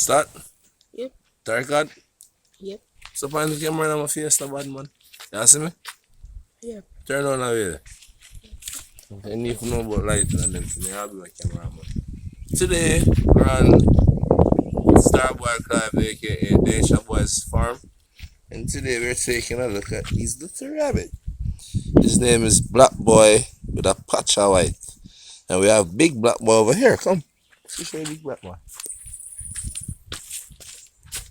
Start. Yep. Third card. Yep. So find the camera on my face, the bad man. You see me? Yep. Turn on away. I need to know about light and them things. I'll be my cameraman. Today, we're on Starboy Clive, aka Danger Boy's farm. And today we're taking a look at his little rabbit. His name is Black Boy with a patch of white. And we have Big Black Boy over here. Come. Let's show you Big Black Boy.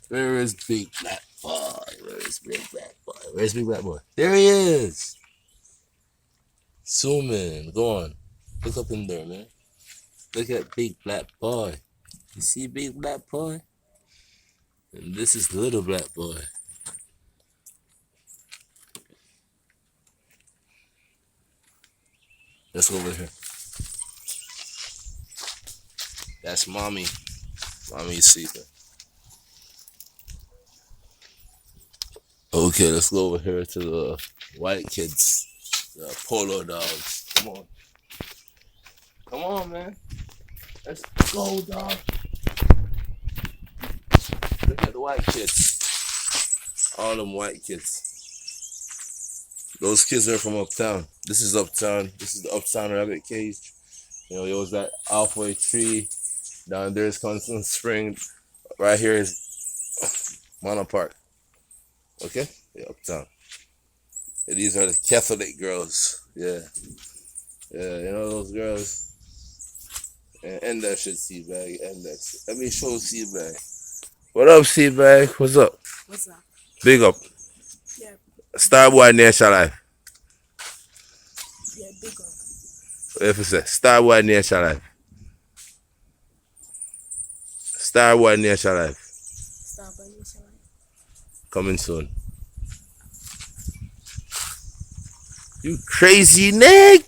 Where is Big Black Boy? Where is Big Black Boy? Where's Big Black Boy? There he is. Zoom in. Go on. Look up in there, man. Look at Big Black Boy. You see Big Black Boy? And this is Little Black Boy. Let's go over here. That's Mommy. Mommy's sleeping. Okay, let's go over here to the white kids. The polo dogs. Come on. Come on, man. Let's go, dog. Look at the white kids. All them white kids. Those kids are from uptown. This is uptown. This is the uptown rabbit cage. You know, there was that halfway tree. Down there is Constant Spring. Right here is Mono Park. Okay? Yeah, uptown. And these are the Catholic girls. Yeah. Yeah, you know those girls? And that shit, Seabag. And that's. Let me show Seabag. What up, Seabag? What's up? What's up? Big up. Yeah. Starboy Nation Life. Yeah, big up. If you say Starboy Nation Life. Starboy Nation Life. Starboy Nation Life. Coming soon. You crazy nigga!